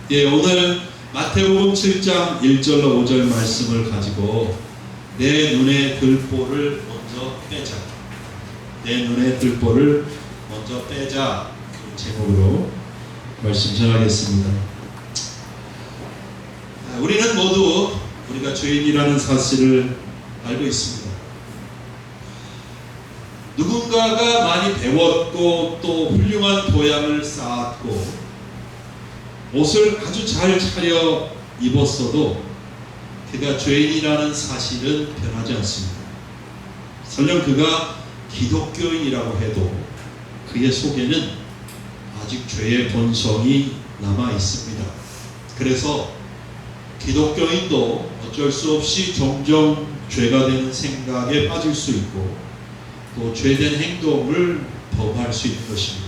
예, 오늘 마태복음 7장 1절로 5절 말씀을 가지고 내 눈의 들보를 먼저 빼자. 내 눈의 들보를 먼저 빼자. 그 제목으로 말씀 전하겠습니다. 우리는 모두 우리가 죄인이라는 사실을 알고 있습니다. 누군가가 많이 배웠고 또 훌륭한 교양을 쌓았고 옷을 아주 잘 차려 입었어도 그가 죄인이라는 사실은 변하지 않습니다. 설령 그가 기독교인이라고 해도 그의 속에는 아직 죄의 본성이 남아 있습니다. 그래서 기독교인도 어쩔 수 없이 종종 죄가 되는 생각에 빠질 수 있고 또 죄된 행동을 범할 수 있는 것입니다.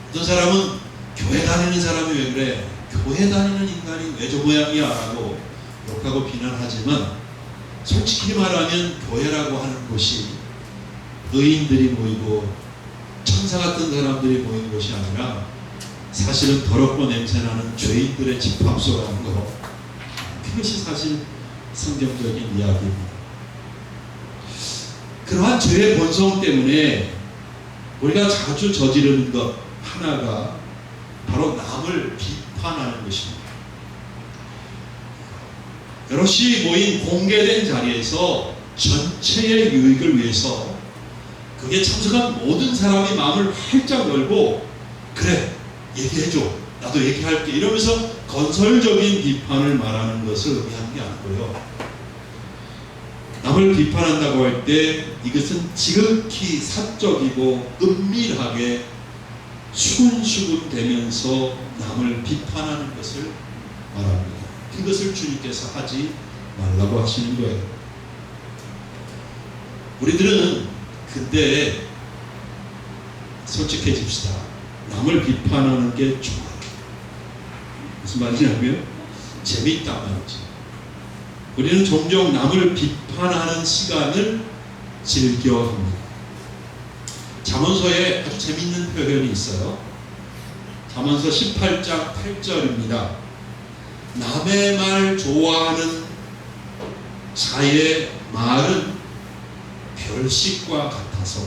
어떤 사람은 교회 다니는 사람이 왜 그래? 교회 다니는 인간이 왜 저 모양이야? 라고 욕하고 비난하지만 솔직히 말하면 교회라고 하는 곳이 의인들이 모이고 천사 같은 사람들이 모인 곳이 아니라 사실은 더럽고 냄새나는 죄인들의 집합소라는 거, 그것이 사실 성경적인 이야기입니다. 그러한 죄의 본성 때문에 우리가 자주 저지르는 것 하나가 바로 남을 비판하는 것입니다. 여럿이 모인 공개된 자리에서 전체의 유익을 위해서 그게 참석한 모든 사람이 마음을 활짝 열고 그래 얘기해줘 나도 얘기할게 이러면서 건설적인 비판을 말하는 것을 의미하는 게 아니고요. 남을 비판한다고 할 때 이것은 지극히 사적이고 은밀하게 수근수근 되면서 남을 비판하는 것을 말합니다. 그것을 주님께서 하지 말라고 하시는 거예요. 우리들은 근데 솔직해집시다. 남을 비판하는 게 좋아요. 무슨 말이냐면 재미있다 말이지. 우리는 종종 남을 비판하는 시간을 즐겨합니다. 잠언서에 아주 재미있는 표현이 있어요. 잠언서 18장 8절입니다. 남의 말 좋아하는 자의 말은 별식과 같아서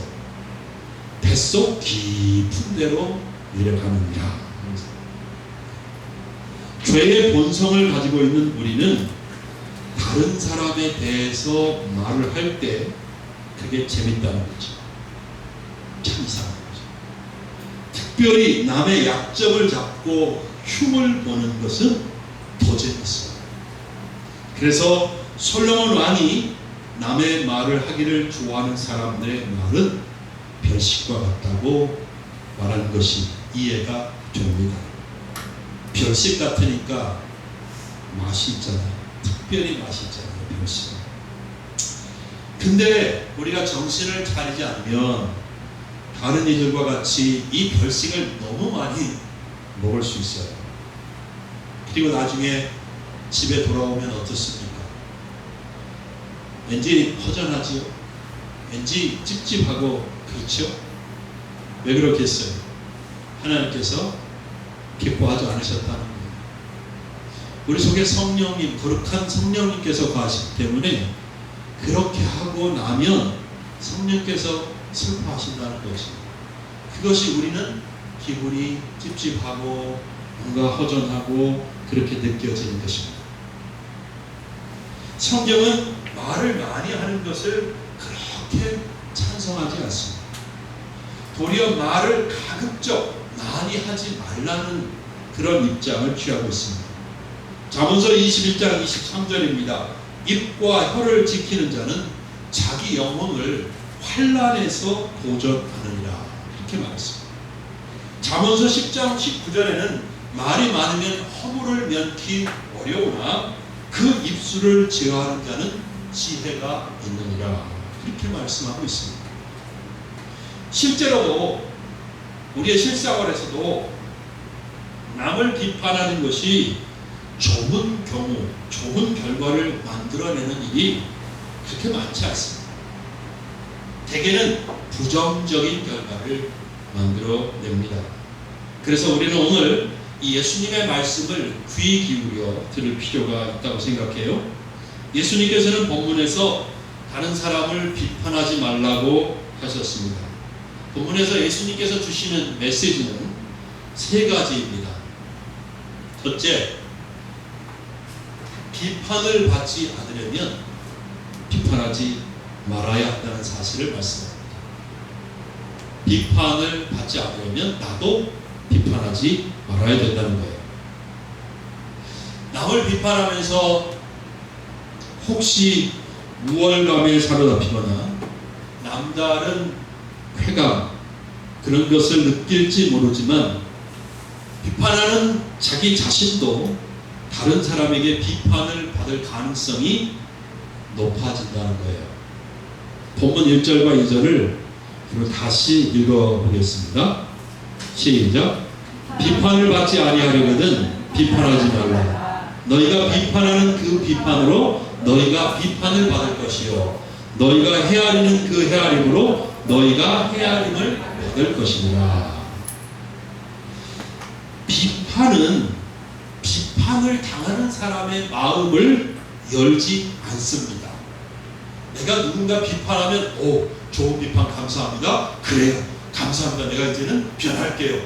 뱃속 깊은 데로 내려가느니라. 죄의 본성을 가지고 있는 우리는 다른 사람에 대해서 말을 할 때 그게 재밌다는 거죠. 참 이상한 거죠. 특별히 남의 약점을 잡고 흉을 보는 것은 더 재밌어요. 그래서 솔로몬 왕이 남의 말을 하기를 좋아하는 사람들의 말은 별식과 같다고 말하는 것이 이해가 됩니다. 별식 같으니까 맛이 있잖아요. 특별히 맛이 있잖아요. 별식. 근데 우리가 정신을 차리지 않으면 다른 이들과 같이 이 별식을 너무 많이 먹을 수 있어요. 그리고 나중에 집에 돌아오면 어떻습니까? 왠지 허전하지요? 왠지 찝찝하고 그렇죠? 왜 그렇겠어요? 하나님께서 기뻐하지 않으셨다는 거예요. 우리 속에 성령님, 거룩한 성령님께서 가시기 때문에 그렇게 하고 나면 성령께서 슬퍼하신다는 것이, 그것이 우리는 기분이 찝찝하고 뭔가 허전하고 그렇게 느껴지는 것입니다. 성경은 말을 많이 하는 것을 그렇게 찬성하지 않습니다. 도리어 말을 가급적 많이 하지 말라는 그런 입장을 취하고 있습니다. 잠언서 21장 23절입니다. 입과 혀를 지키는 자는 자기 영혼을 환난에서 보전하느니라, 이렇게 말했습니다. 잠언서 10장 19절에는 말이 많으면 허물을 면키 어려우나 그 입술을 제어하는 자는 지혜가 있느니라, 이렇게 말씀하고 있습니다. 실제로도 우리의 실생활에서도 남을 비판하는 것이 좋은 경우, 좋은 결과를 만들어내는 일이 그렇게 많지 않습니다. 대개는 부정적인 결과를 만들어냅니다. 그래서 우리는 오늘 이 예수님의 말씀을 귀 기울여 들을 필요가 있다고 생각해요. 예수님께서는 본문에서 다른 사람을 비판하지 말라고 하셨습니다. 본문에서 예수님께서 주시는 메시지는 세 가지입니다. 첫째, 비판을 받지 않으려면 비판하지 말아야 한다는 사실을 말씀합니다. 비판을 받지 않으려면 나도 비판하지 말아야 된다는 거예요. 남을 비판하면서 혹시 우월감에 사로잡히거나 남다른 쾌감 그런 것을 느낄지 모르지만 비판하는 자기 자신도 다른 사람에게 비판을 받을 가능성이 높아진다는 거예요. 본문 1절과 2절을 다시 읽어보겠습니다. 시작. 비판을 받지 아니하려거든 비판하지 말라. 너희가 비판하는 그 비판으로 너희가 비판을 받을 것이요 너희가 헤아리는 그 헤아림으로 너희가 헤아림을 받을 것이니라. 비판은 비판을 당하는 사람의 마음을 열지 않습니다. 내가 누군가 비판하면 오, 좋은 비판 감사합니다. 그래요. 감사합니다. 내가 이제는 변할게요.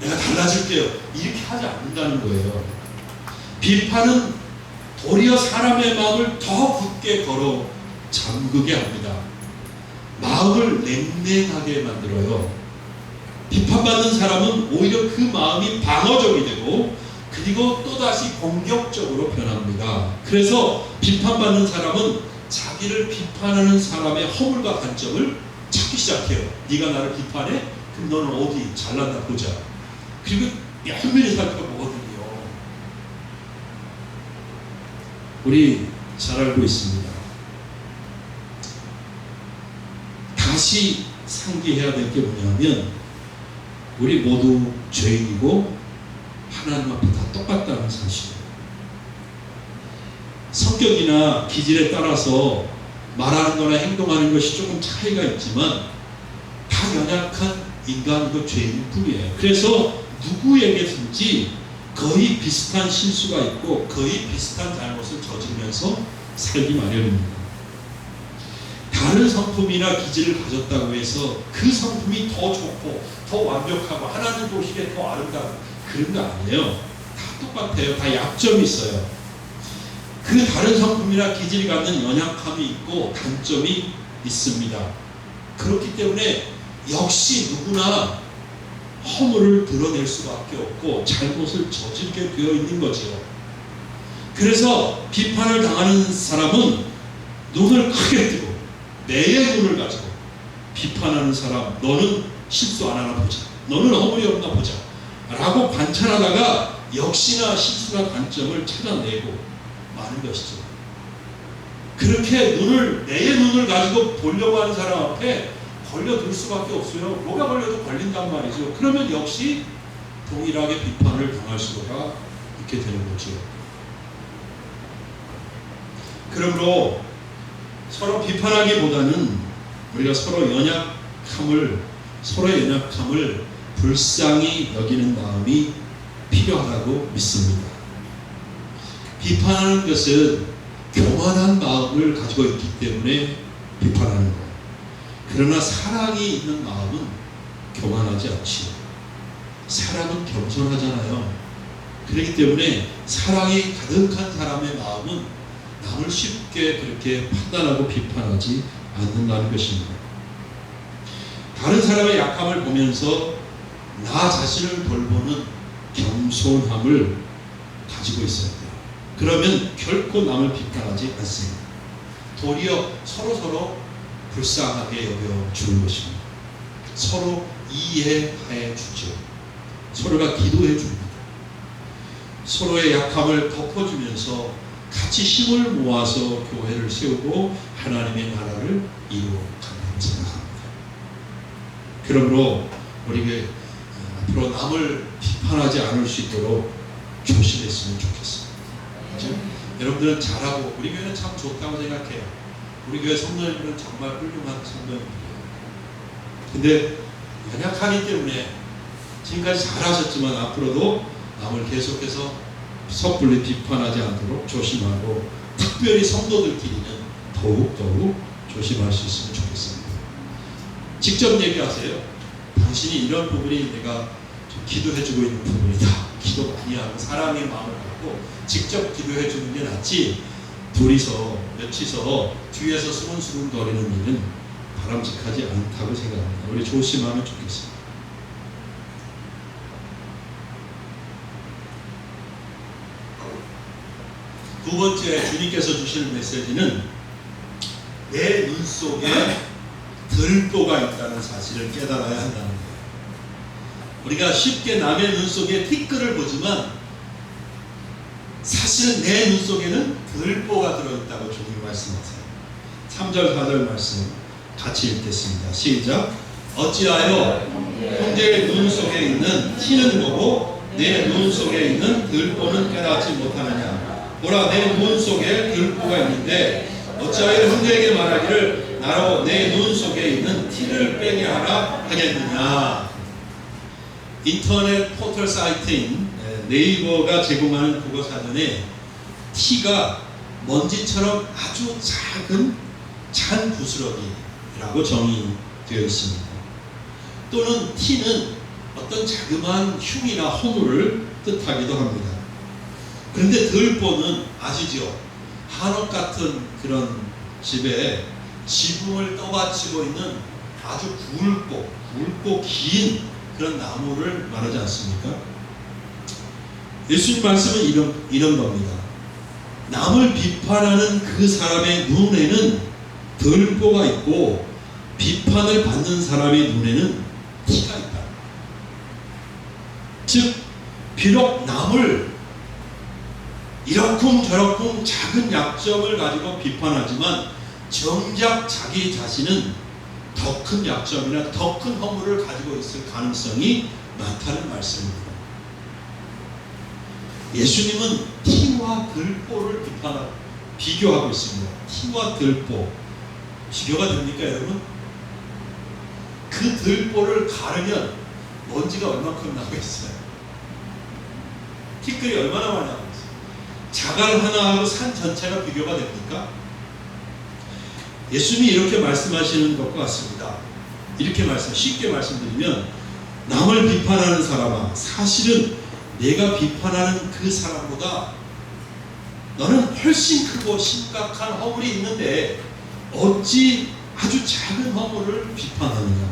내가 달라질게요. 이렇게 하지 않는다는 거예요. 비판은 도리어 사람의 마음을 더 굳게 걸어 잠그게 합니다. 마음을 냉랭하게 만들어요. 비판받는 사람은 오히려 그 마음이 방어적이 되고 그리고 또다시 공격적으로 변합니다. 그래서 비판받는 사람은 자기를 비판하는 사람의 허물과 단점을 찾기 시작해요. 네가 나를 비판해? 그럼 너는 어디 잘났나 보자. 그리고 면밀히 살펴보거든요. 우리 잘 알고 있습니다. 다시 상기해야 될 게 뭐냐면 우리 모두 죄인이고 하나님 앞에 다 똑같다는 사실이에요. 성격이나 기질에 따라서 말하는 거나 행동하는 것이 조금 차이가 있지만 다 연약한 인간이고 죄인일 뿐이에요. 그래서 누구에게든지 거의 비슷한 실수가 있고 거의 비슷한 잘못을 저지르면서 살기 마련입니다. 다른 성품이나 기질을 가졌다고 해서 그 성품이 더 좋고 더 완벽하고 하나님 보시기에 더 아름다운 그런 거 아니에요. 다 똑같아요. 다 약점이 있어요. 그 다른 성품이나 기질이 갖는 연약함이 있고 단점이 있습니다. 그렇기 때문에 역시 누구나 허물을 드러낼 수밖에 없고 잘못을 저지르게 되어 있는 거죠. 그래서 비판을 당하는 사람은 눈을 크게 뜨고 매의 눈을 가지고 비판하는 사람, 너는 실수 안 하나 보자, 너는 허물이 없나 보자 라고 관찰하다가 역시나 실수나 단점을 찾아내고 마는 것이죠. 그렇게 매의 눈을 가지고 보려고 하는 사람 앞에 걸려들 수밖에 없어요. 뭐가 걸려도 걸린단 말이죠. 그러면 역시 동일하게 비판을 당할 수가 있게 되는 거죠. 그러므로 서로 비판하기보다는 우리가 서로의 연약함을 불쌍히 여기는 마음이 필요하다고 믿습니다. 비판하는 것은 교만한 마음을 가지고 있기 때문에 비판하는 거예요. 그러나 사랑이 있는 마음은 교만하지 않지요. 사랑은 겸손하잖아요. 그렇기 때문에 사랑이 가득한 사람의 마음은 남을 쉽게 그렇게 판단하고 비판하지 않는다는 것입니다. 다른 사람의 약함을 보면서 나 자신을 돌보는 겸손함을 가지고 있어야 돼요. 그러면 결코 남을 비판하지 않습니다. 도리어 서로 불쌍하게 여겨주는 것입니다. 서로 이해해 주죠. 서로가 기도해 줍니다. 서로의 약함을 덮어주면서 같이 힘을 모아서 교회를 세우고 하나님의 나라를 이루어간다고 생각합니다. 그러므로 우리 앞으로 남을 비판하지 않을 수 있도록 조심했으면 좋겠습니다. 그렇죠? 여러분들은 잘하고 우리 교회는 참 좋다고 생각해요. 우리 교회 성도님들은 정말 훌륭한 성도님들이에요. 근데 연약하기 때문에 지금까지 잘하셨지만 앞으로도 남을 계속해서 섣불리 비판하지 않도록 조심하고, 특별히 성도들끼리는 더욱 조심할 수 있으면 좋겠습니다. 직접 얘기하세요. 당신이 이런 부분이 내가 좀 기도해주고 있는 부분이다. 기도 많이 하고 사랑의 마음을 갖고 직접 기도해주는 게 낫지, 둘이서 몇이서 뒤에서 수근수근 거리는 일은 바람직하지 않다고 생각합니다. 우리 조심하면 좋겠습니다. 두 번째 주님께서 주시는 메시지는 내 눈 속에 들보가 있다는 사실을 깨달아야 한다는 거예요. 우리가 쉽게 남의 눈 속에 티끌을 보지만 사실은 내 눈 속에는 들보가 들어있다고 주님이 말씀하세요. 3절 4절 말씀 같이 읽겠습니다. 시작. 어찌하여 형제의 눈 속에 있는 티는 보고 내 눈 속에 있는 들보는 깨닫지 못하느냐. 보라, 내 눈 속에 들보가 있는데 어찌하여 형제에게 말하기를 나로 내 눈 속에 있는 티를 빼게 하라 하겠느냐. 인터넷 포털 사이트인 네이버가 제공하는 국어사전에 티가 먼지처럼 아주 작은 잔 부스러기라고 정의되어 있습니다. 또는 티는 어떤 자그마한 흉이나 허물을 뜻하기도 합니다. 그런데 들보는 아시죠? 한옥 같은 그런 집에 지붕을 떠받치고 있는 아주 굵고 긴 그런 나무를 말하지 않습니까? 예수님 말씀은 이런 겁니다. 남을 비판하는 그 사람의 눈에는 들보가 있고 비판을 받는 사람의 눈에는 티가 있다. 즉 비록 남을 이러쿵저러쿵 작은 약점을 가지고 비판하지만 정작 자기 자신은 더 큰 약점이나 더 큰 허물을 가지고 있을 가능성이 많다는 말씀입니다. 예수님은 티와 들보를 비교하고 있습니다. 티와 들보 비교가 됩니까 여러분? 그 들보를 가르면 먼지가 얼마큼 나겠어요? 티끌이 얼마나 많이 나겠어요? 자갈 하나하고 산 전체가 비교가 됩니까? 예수님이 이렇게 말씀하시는 것과 같습니다. 이렇게 쉽게 말씀드리면, 남을 비판하는 사람아, 사실은 내가 비판하는 그 사람보다 너는 훨씬 크고 심각한 허물이 있는데 어찌 아주 작은 허물을 비판하느냐.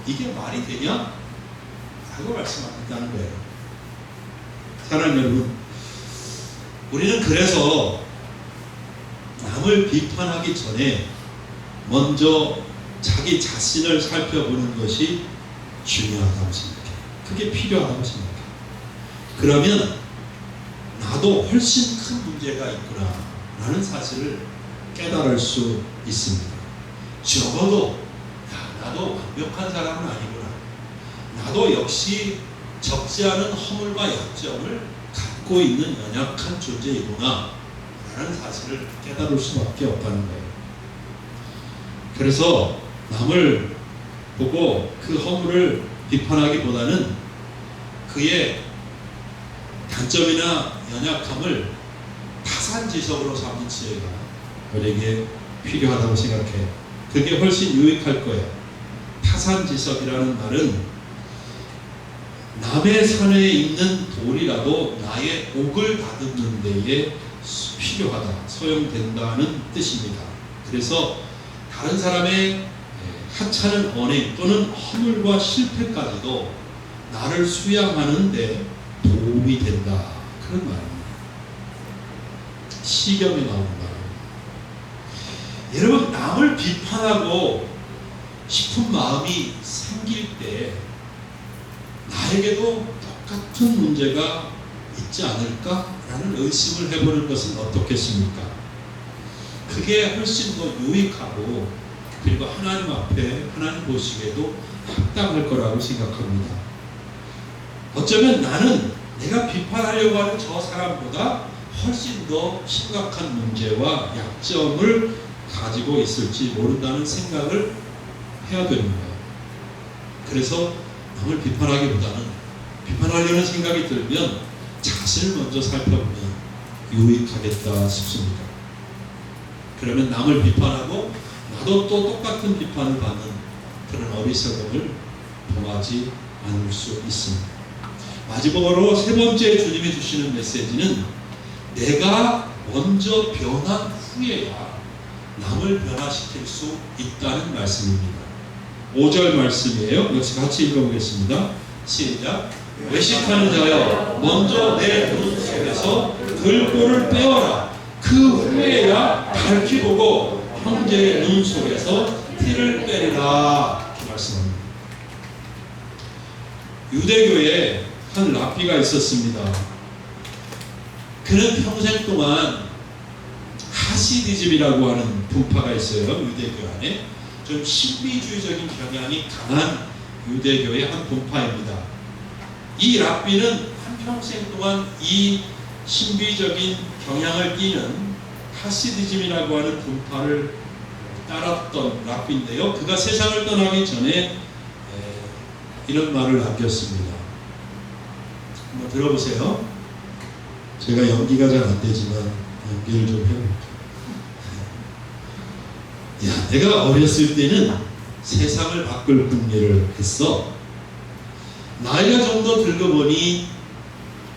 이게 말이 되냐? 라고 말씀하셨다는 거예요. 사랑하는 여러분, 우리는 그래서 남을 비판하기 전에 먼저 자기 자신을 살펴보는 것이 중요하다고 생각해요. 그게 필요하다고 생각해요. 그러면 나도 훨씬 큰 문제가 있구나 라는 사실을 깨달을 수 있습니다. 적어도 나도 완벽한 사람은 아니구나. 나도 역시 적지 않은 허물과 약점을 갖고 있는 연약한 존재이구나 라는 사실을 깨달을 수밖에 없다는 거예요. 그래서 남을 보고 그 허물을 비판하기보다는 그의 단점이나 연약함을 타산지석으로 삼는 지혜가 우리에게 필요하다고 생각해요. 그게 훨씬 유익할 거예요. 타산지석이라는 말은 남의 산에 있는 돌이라도 나의 옥을 다듬는 데에 필요하다, 소용된다는 뜻입니다. 그래서 다른 사람의 하찮은 언행 또는 허물과 실패까지도 나를 수양하는 데 도움이 된다. 그런 말입니다. 시경에 나오는 말입니다. 여러분, 남을 비판하고 싶은 마음이 생길 때 나에게도 똑같은 문제가 있지 않을까라는 의심을 해보는 것은 어떻겠습니까? 그게 훨씬 더 유익하고 그리고 하나님 앞에 하나님 보시기에도 합당할 거라고 생각합니다. 어쩌면 나는 내가 비판하려고 하는 저 사람보다 훨씬 더 심각한 문제와 약점을 가지고 있을지 모른다는 생각을 해야 되는 거예요. 그래서 남을 비판하기보다는 비판하려는 생각이 들면 자신을 먼저 살펴보면 유익하겠다 싶습니다. 그러면 남을 비판하고 나도 또 똑같은 비판을 받는 그런 어리석음을 범하지 않을 수 있습니다. 마지막으로 세 번째 주님이 주시는 메시지는 내가 먼저 변한 후에야 남을 변화시킬 수 있다는 말씀입니다. 5절 말씀이에요. 같이 읽어보겠습니다. 시작. 외식하는 자여 먼저 내 눈 속에서 들보를 빼어라. 그 후에야 밝히 보고 형제의 눈 속에서 티를 빼리라. 이렇게 말씀합니다. 유대교에 한 랍비가 있었습니다. 그는 평생 동안 하시디즘이라고 하는 분파가 있어요. 유대교 안에 좀 신비주의적인 경향이 강한 유대교의 한 분파입니다. 이 랍비는 한평생 동안 이 신비적인 경향을 띠는 하시디즘이라고 하는 분파를 따랐던 랍비인데요. 그가 세상을 떠나기 전에 이런 말을 남겼습니다. 한번 들어보세요. 제가 연기가 잘 안 되지만 연기를 좀 해볼게요. 야, 내가 어렸을 때는 세상을 바꿀 궁리를 했어. 나이가 좀 더 들고 보니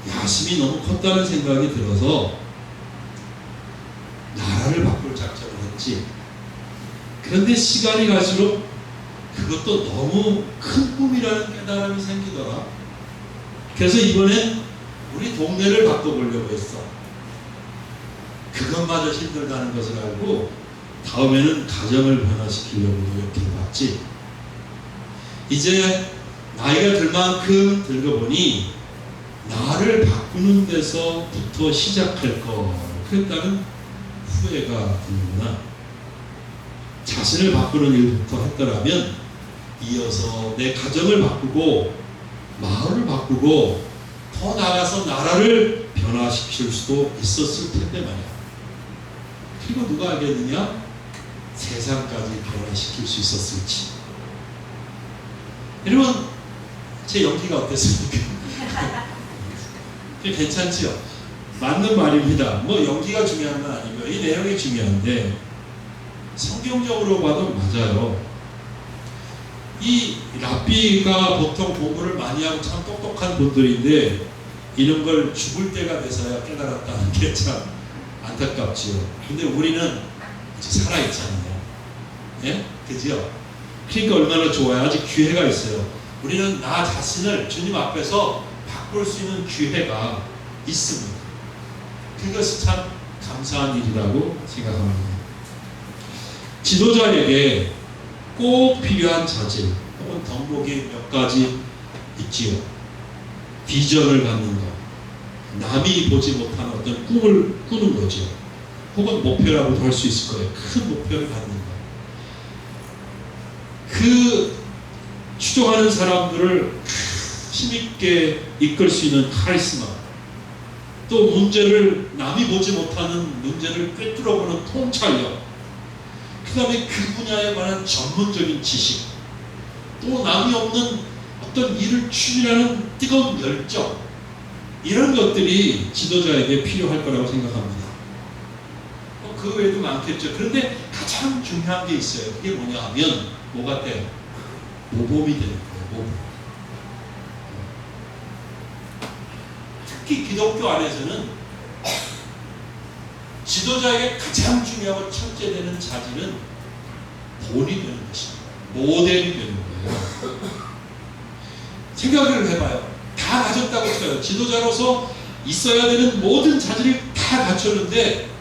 야심이 너무 컸다는 생각이 들어서 나라를 바꿀 작정을 했지. 그런데 시간이 갈수록 그것도 너무 큰 꿈이라는 깨달음이 생기더라. 그래서 이번엔 우리 동네를 바꿔보려고 했어. 그것마저 힘들다는 것을 알고 다음에는 가정을 변화시키려고 노력해봤지. 이제 나이가 들 만큼 들고 보니 나를 바꾸는 데서부터 시작할 거 그랬다는 후회가 드는구나. 자신을 바꾸는 일부터 했더라면 이어서 내 가정을 바꾸고 마을을 바꾸고 더 나아가서 나라를 변화시킬 수도 있었을 텐데 말이야. 그리고 누가 알겠느냐? 세상까지 변화시킬 수 있었을지. 여러분, 제 연기가 어땠습니까? 괜찮지요? 맞는 말입니다. 뭐 연기가 중요한 건 아니고요. 이 내용이 중요한데 성경적으로 봐도 맞아요. 이 랍비가 보통 공부를 많이 하고 참 똑똑한 분들인데 이런 걸 죽을 때가 돼서야 깨달았다는 게 참 안타깝지요. 근데 우리는 살아있잖아요. 예? 그죠? 그러니까 얼마나 좋아요. 아직 기회가 있어요. 우리는 나 자신을 주님 앞에서 바꿀 수 있는 기회가 있습니다. 그것이 참 감사한 일이라고 생각합니다. 지도자에게 꼭 필요한 자질 혹은 덕목이 몇 가지 있지요. 비전을 갖는 것, 남이 보지 못한 어떤 꿈을 꾸는 거죠. 혹은 목표라고도 할 수 있을 거예요. 큰 목표를 갖는 것. 그 추종하는 사람들을 힘있게 이끌 수 있는 카리스마, 또 문제를 남이 보지 못하는 문제를 꿰뚫어보는 통찰력, 그 다음에 그 분야에 관한 전문적인 지식, 또 남이 없는 어떤 일을 추진하는 뜨거운 열정, 이런 것들이 지도자에게 필요할 거라고 생각합니다. 그 외에도 많겠죠. 그런데 가장 중요한 게 있어요. 그게 뭐냐 하면 뭐 같아요? 모범이 되는 거예요. 모범. 특히 기독교 안에서는 지도자에게 가장 중요하고 첫째되는 자질은 본이 되는 것입니다. 모델이 되는 거예요. 생각을 해봐요. 다 가졌다고 쳐요. 지도자로서 있어야 되는 모든 자질을 다 갖췄는데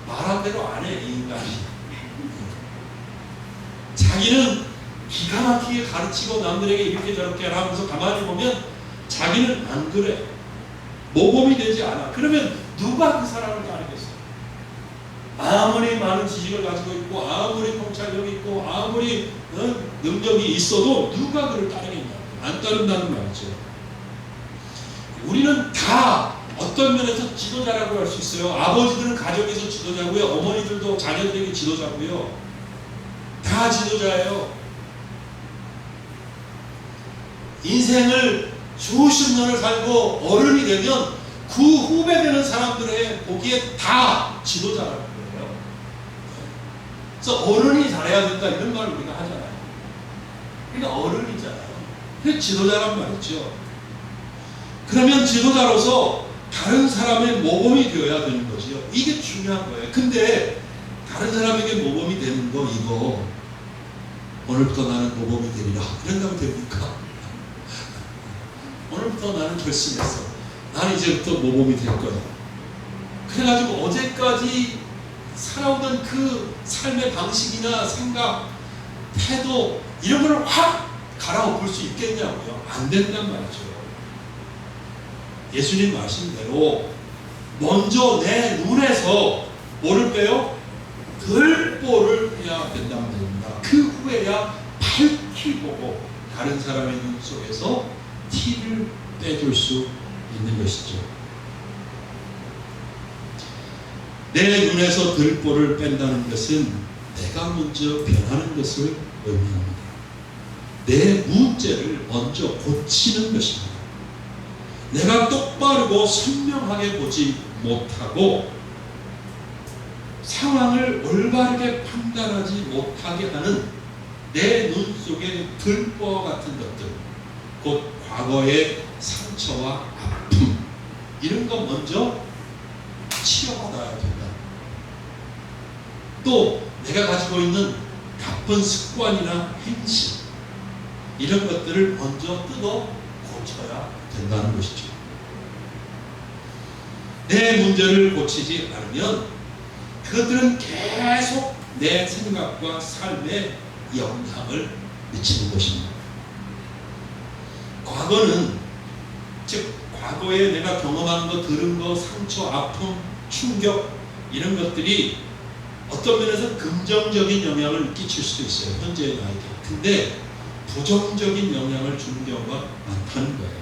말한 대로 안 해, 이 인간이. 자기는 기가 막히게 가르치고 남들에게 이렇게 저렇게 하면서 가만히 보면 자기는 안 그래. 모범이 되지 않아. 그러면 누가 그 사람을 따르겠어요? 아무리 많은 지식을 가지고 있고 아무리 통찰력이 있고 아무리 능력이 있어도 누가 그를 따르겠냐? 안 따른다는 말이죠. 우리는 다 어떤 면에서 지도자라고 할 수 있어요. 아버지들은 가정에서 지도자고요. 어머니들도 자녀들에게 지도자고요. 다 지도자예요. 인생을 수십 년을 살고 어른이 되면 그 후배 되는 사람들의 보기에 다 지도자라는 거예요. 그래서 어른이 잘해야 된다 이런 말을 우리가 하잖아요. 그러니까 어른이잖아요. 그게 지도자란 말이죠. 그러면 지도자로서 다른 사람의 모범이 되어야 되는 거지요. 이게 중요한 거예요. 근데 다른 사람에게 모범이 되는 거 이거 오늘부터 나는 모범이 되리라 이런다면 됩니까? 오늘부터 나는 결심했어. 나는 이제부터 모범이 될 거야. 그래가지고 어제까지 살아오던 그 삶의 방식이나 생각, 태도 이런 걸 확 갈아엎을 수 있겠냐고요? 안 된단 말이죠. 예수님 말씀대로 먼저 내 눈에서 뭐를 빼요? 들보를 해야 된다면 됩니다. 그 후에야 밝히 보고 다른 사람의 눈 속에서 티를 빼줄 수 있는 것이죠. 내 눈에서 들보를 뺀다는 것은 내가 먼저 변하는 것을 의미합니다. 내 문제를 먼저 고치는 것입니다. 내가 똑바르고 선명하게 보지 못하고 상황을 올바르게 판단하지 못하게 하는 내 눈 속의 들보와 같은 것들, 곧 과거의 상처와 아픔 이런 거 먼저 치료받아야 된다. 또 내가 가지고 있는 나쁜 습관이나 행실 이런 것들을 먼저 뜯어 고쳐야 된다는 것이죠. 내 문제를 고치지 않으면 그것들은 계속 내 생각과 삶에 영향을 미치는 것입니다. 과거는 즉 과거에 내가 경험한 거, 들은 거, 상처, 아픔, 충격 이런 것들이 어떤 면에서 긍정적인 영향을 끼칠 수도 있어요. 현재의 나에게. 근데 부정적인 영향을 주는 경우가 많다는 거예요.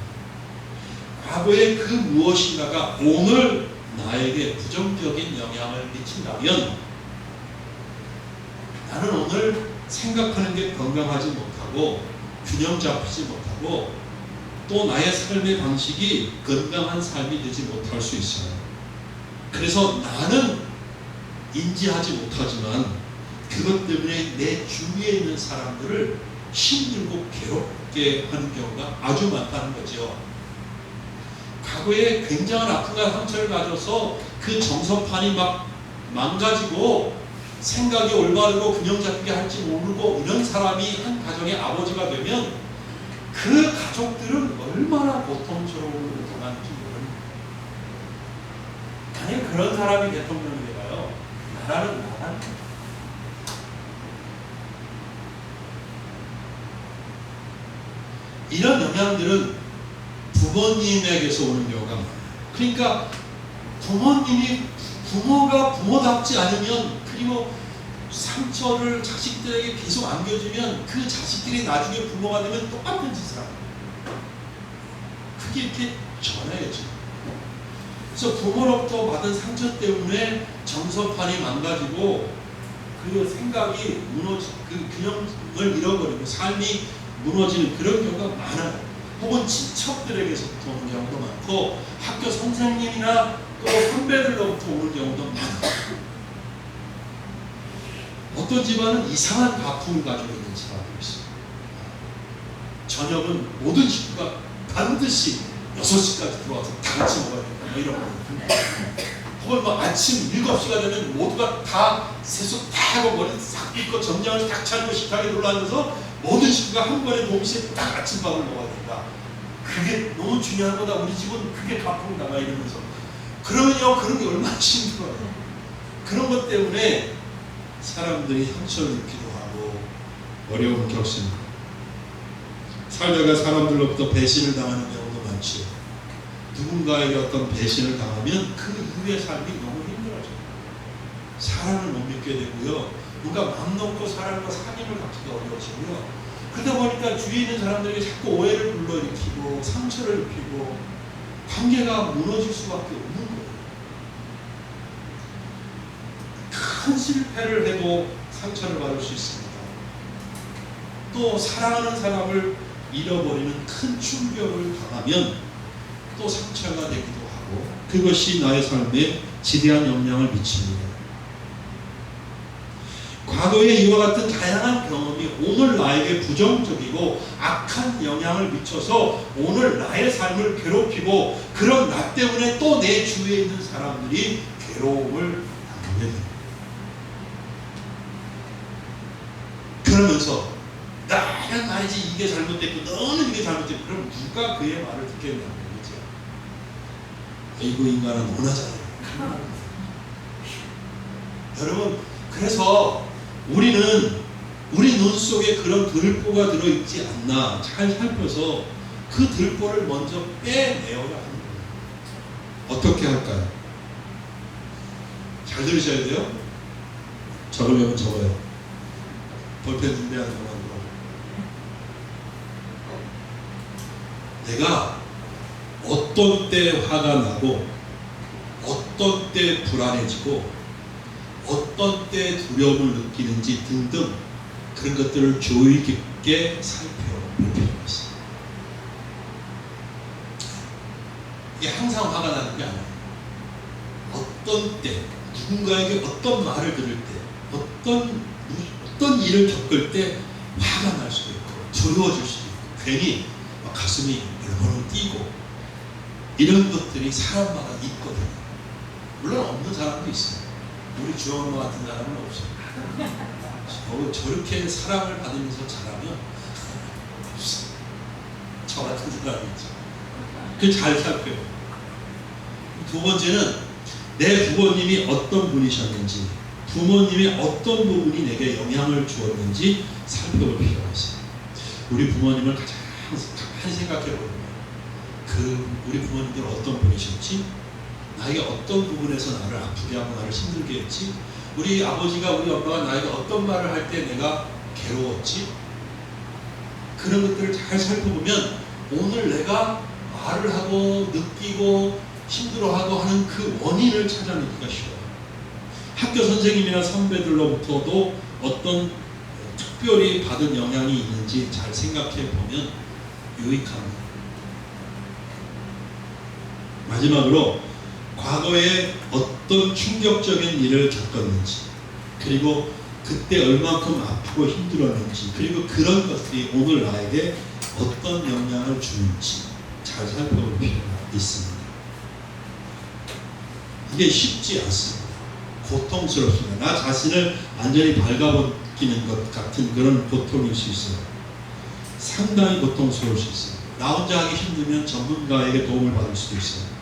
과거의 그 무엇인가가 오늘 나에게 부정적인 영향을 미친다면 나는 오늘 생각하는 게 건강하지 못하고 균형 잡히지 못하고 또 나의 삶의 방식이 건강한 삶이 되지 못할 수 있어요. 그래서 나는 인지하지 못하지만 그것 때문에 내 주위에 있는 사람들을 힘들고 괴롭게 하는 경우가 아주 많다는 거죠. 과거에 굉장한 아픔과 상처를 가져서 그 정서판이 막 망가지고 생각이 올바르고 균형 잡히게 할지 모르고 이런 사람이 한 가정의 아버지가 되면 그 가족들은 얼마나 고통스러움을 당하는지 모릅니다. 만약 그런 사람이 대통령이 돼가요. 나라는 나라는 이런 영향들은 부모님에게서 오는 경우가 많아요. 그러니까 부모가 부모답지 않으면 그리고 상처를 자식들에게 계속 안겨주면 그 자식들이 나중에 부모가 되면 똑같은 짓을 합니다. 그게 이렇게 전해져. 그래서 부모로부터 받은 상처 때문에 정서판이 망가지고 그 생각이 그 균형을 잃어버리고 삶이 무너지는 그런 경우가 많아요. 혹은 친척들에게서부터 오는 경우도 많고 학교 선생님이나 또 선배들로부터 오는 경우도 많아요. 어떤 집안은 이상한 가풍을 가지고 있는 집안이 있어요. 저녁은 모든 식구가 반드시 6시까지 들어와서 다 같이 먹어야 된다. 뭐 이런 거. 혹은 뭐 아침 7시가 되면 모두가 다 세수 다 하고 머리 싹 빗고 정장을 딱 차리고 식탁에 놀라면서 모든 식구가 한 번에 동시에 딱 아침밥을 먹어야 된다. 그게 너무 중요한 거다. 우리 집은 그게 가풍 나가 이러면서. 그러면요, 그런 게 얼마나 힘들어요. 그런 것 때문에 사람들이 상처를 입기도 하고 어려움을 겪습니다. 살다가 사람들로부터 배신을 당하는 경우도 많죠. 누군가에게 어떤 배신을 당하면 그 이후의 삶이 너무 힘들어져요. 사랑을 못 믿게 되고요. 누가 맘 놓고 사람과 상임을 갖기가 어려워지고요. 그러다 보니까 주위에 있는 사람들에게 자꾸 오해를 불러일으키고 상처를 입히고 관계가 무너질 수밖에 없는 거예요. 큰 실패를 해도 상처를 받을 수 있습니다. 또 사랑하는 사람을 잃어버리는 큰 충격을 당하면 또 상처가 되기도 하고 그것이 나의 삶에 지대한 영향을 미칩니다. 과거의 이와 같은 다양한 경험이 오늘 나에게 부정적이고 악한 영향을 미쳐서 오늘 나의 삶을 괴롭히고 그런 나 때문에 또 내 주위에 있는 사람들이 괴로움을 당하게 됩니다. 그러면서 나는 말이지 이게 잘못됐고 너는 이게 잘못됐고 그럼 누가 그의 말을 듣겠냐는 거죠. 아이고 인간은 원하잖아요. 여러분 그래서 우리는 우리 눈 속에 그런 들보가 들어있지 않나 잘 살펴서 그 들보를 먼저 빼내어야 하는 거예요. 어떻게 할까요? 잘 들으셔야 돼요. 적으려면 적어요. 볼펜 준비하는 동안 내가 어떤 때 화가 나고 어떤 때 불안해지고 어떤 때 두려움을 느끼는지 등등 그런 것들을 주의 깊게 살펴볼 필요가 있습니다. 이게 항상 화가 나는 게 아니에요. 어떤 때 누군가에게 어떤 말을 들을 때 어떤 일을 겪을 때 화가 날 수도 있고 두려워질 수도 있고 괜히 가슴이 벌렁 뛰고 이런 것들이 사람마다 있거든요. 물론 없는 사람도 있어요. 우리 주영엄마 같은 사람은 없어요. 저렇게 사랑을 받으면서 자라면 없어요. 저 같은 사람이 있죠. 그 잘 살펴요. 두 번째는 내 부모님이 어떤 분이셨는지 부모님의 어떤 부분이 내게 영향을 주었는지 살펴볼 필요가 있어요. 우리 부모님을 가만히 생각해 보면 우리 부모님들 어떤 분이셨지? 나에게 어떤 부분에서 나를 아프게 하고 나를 힘들게 했지? 우리 아버지가 우리 엄마가 나에게 어떤 말을 할 때 내가 괴로웠지? 그런 것들을 잘 살펴보면 오늘 내가 말을 하고 느끼고 힘들어하고 하는 그 원인을 찾아내기가 쉬워요. 학교 선생님이나 선배들로부터도 어떤 특별히 받은 영향이 있는지 잘 생각해 보면 유익합니다. 마지막으로 과거에 어떤 충격적인 일을 겪었는지 그리고 그때 얼만큼 아프고 힘들었는지 그리고 그런 것들이 오늘 나에게 어떤 영향을 주는지 잘 살펴볼 필요가 있습니다. 이게 쉽지 않습니다. 고통스럽습니다. 나 자신을 완전히 발가벗기는 것 같은 그런 고통일 수 있어요. 상당히 고통스러울 수 있어요. 나 혼자 하기 힘들면 전문가에게 도움을 받을 수도 있어요.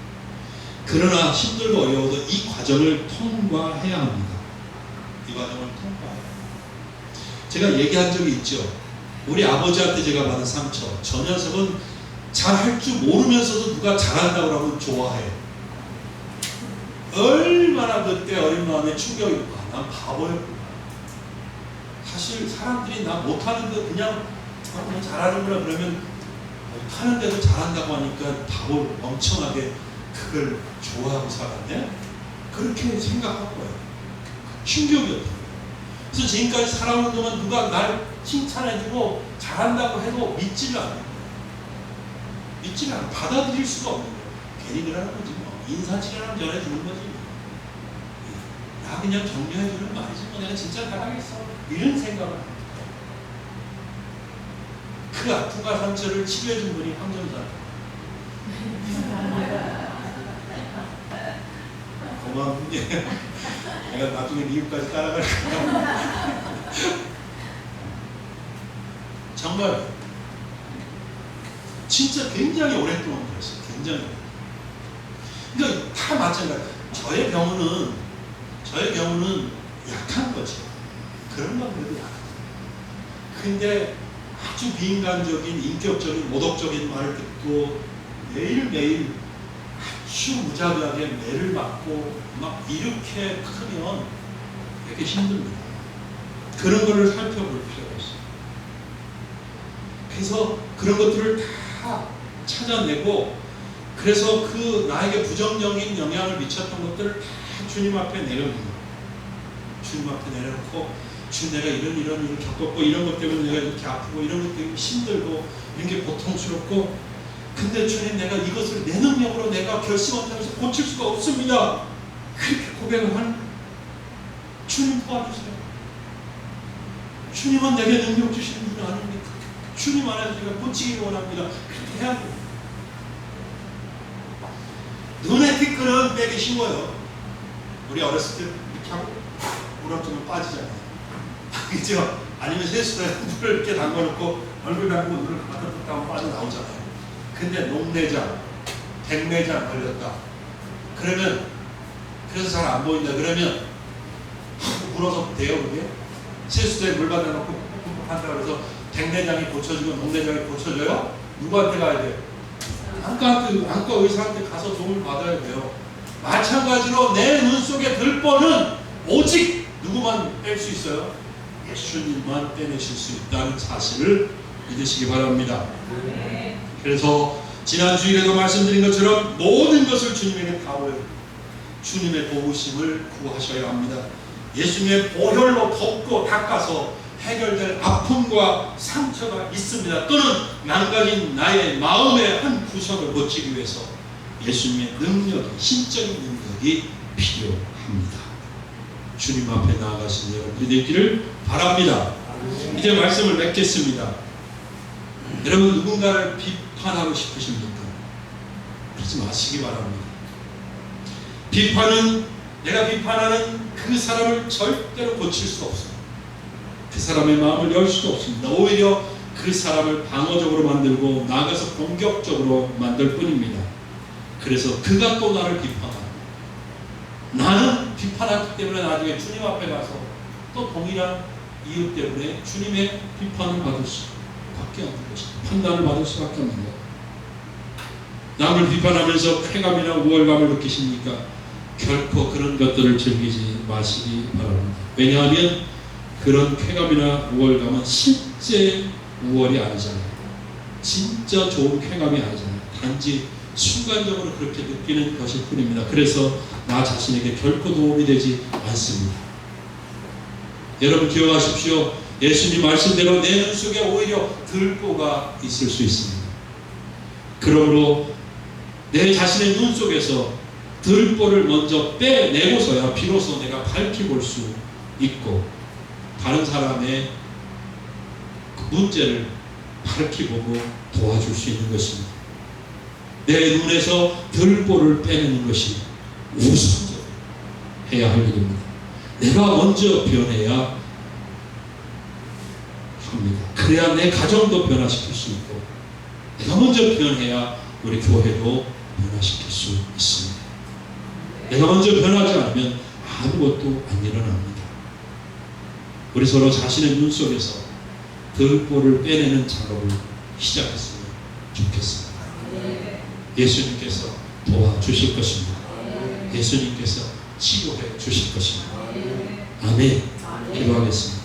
그러나 힘들고 어려워도 이 과정을 통과해야 합니다. 이 과정을 통과해야 합니다. 제가 얘기한 적이 있죠. 우리 아버지한테 제가 받은 상처. 저 녀석은 잘할 줄 모르면서도 누가 잘한다고 하면 좋아해요. 얼마나 그때 어린 마음에 충격이 있고 난 바보였구나. 사실 사람들이 나 못하는데 그냥 잘하는구나 그러면 못하는데도 잘한다고 하니까 바보 멍청하게 그걸 좋아하고 살았네? 그렇게 생각한 거예요. 충격이었던 거예요. 그래서 지금까지 살아오는 동안 누가 날 칭찬해주고 잘한다고 해도 믿지를 않아요. 믿지를 않아요. 받아들일 수가 없는 거예요. 괜히 그러는 거지 뭐. 인사치레라면 전해주는 거지. 나 그냥 격려해주는 말이지 뭐. 내가 진짜 잘하겠어. 이런 생각을 합니다. 그 아픔과 상처를 치료해준 분이 황정사예요. 고마운 게 내가 나중에 미국까지 따라갈 거야. 정말 진짜 굉장히 오랫동안 그랬어요. 굉장히. 그러니까 다 마찬가지예요. 저의 경우는 약한 거죠. 그런 건 그래도 약한 거예요. 근데 아주 비인간적인 인격적인 모독적인 말을 듣고 매일매일 아주 무자비하게 매를 맞고 막 이렇게 크면 되게 힘듭니다. 그런 거를 살펴볼 필요가 있어요. 그래서 그런 것들을 다 찾아내고 그래서 그 나에게 부정적인 영향을 미쳤던 것들을 다 주님 앞에 내려놓는 거예요. 주님 앞에 내려놓고 주님 내가 이런 일을 겪었고 이런 것 때문에 내가 이렇게 아프고 이런 것 때문에 힘들고 이런 게 고통스럽고 근데 주님 내가 이것을 내 능력으로 내가 결심한다고 해서 고칠 수가 없습니다. 그렇게 고백을 하는 주님 도와주세요. 주님은 내게 능력 주시는 분 아닙니까? 주님 안에서 제가 고치기를 원합니다. 그렇게 해야 돼요. 눈에 티끌은 빼기 쉬워요. 우리 어렸을 때 이렇게 하고 울었으면 빠지잖아요. 그죠? 아니면 세수대 물을 이렇게 담궈놓고 얼굴 담그고 눈을 갖다 하면 빠져나오잖아요. 근데 녹내장, 백내장 걸렸다. 그러면 그래서 잘 안 보인다. 그러면 물어서 돼요 그게? 세수대에 물 받아놓고 푹푹푹 한다 그래서 백내장이 고쳐지고 녹내장이 고쳐져요? 누구한테 가야 돼요? 안과 의사한테 가서 도움을 받아야 돼요. 마찬가지로 내 눈 속에 들보는 오직 누구만 뺄 수 있어요? 예수님만 빼내실 수 있다는 사실을 믿으시기 바랍니다. 그래서 지난 주일에도 말씀드린 것처럼 모든 것을 주님에게 다 올려 주님의 도우심을 구하셔야 합니다. 예수님의 보혈로 덮고 닦아서 해결될 아픔과 상처가 있습니다. 또는 망가진 나의 마음의 한 구석을 고치기 위해서 예수님의 능력이, 신적인 능력이 필요합니다. 주님 앞에 나아가신 여러분이 되기를 바랍니다. 이제 말씀을 맺겠습니다. 여러분 누군가를 비판하고 싶으십니까? 그러지 마시기 바랍니다. 내가 비판하는 그 사람을 절대로 고칠 수 없어요. 그 사람의 마음을 열 수도 없습니다. 오히려 그 사람을 방어적으로 만들고 나아가서 공격적으로 만들 뿐입니다. 그래서 그가 또 나를 비판하고 나는 비판하기 때문에 나중에 주님 앞에 가서 또 동일한 이유 때문에 주님의 비판을 받을 수밖에 없는 것입니다. 판단을 받을 수밖에 없는 거예요. 남을 비판하면서 쾌감이나 우월감을 느끼십니까? 결코 그런 것들을 즐기지 마시기 바랍니다. 왜냐하면 그런 쾌감이나 우월감은 실제 우월이 아니잖아요. 진짜 좋은 쾌감이 아니잖아요. 단지 순간적으로 그렇게 느끼는 것일 뿐입니다. 그래서 나 자신에게 결코 도움이 되지 않습니다. 여러분 기억하십시오. 예수님 말씀대로 내 눈 속에 오히려 들보가 있을 수 있습니다. 그러므로 내 자신의 눈 속에서 들보를 먼저 빼내고서야 비로소 내가 밝히 볼 수 있고 다른 사람의 문제를 밝히 보고 도와줄 수 있는 것입니다. 내 눈에서 들보를 빼내는 것이 우선적으로 해야 할 일입니다. 내가 먼저 변해야 합니다. 그래야 내 가정도 변화시킬 수 있고 내가 먼저 변해야 우리 교회도 변화시킬 수 있습니다. 내가 먼저 변하지 않으면 아무것도 안 일어납니다. 우리 서로 자신의 눈 속에서 들보를 빼내는 작업을 시작했으면 좋겠습니다. 예수님께서 도와주실 것입니다. 예수님께서 치료해 주실 것입니다. 아멘. 기도하겠습니다.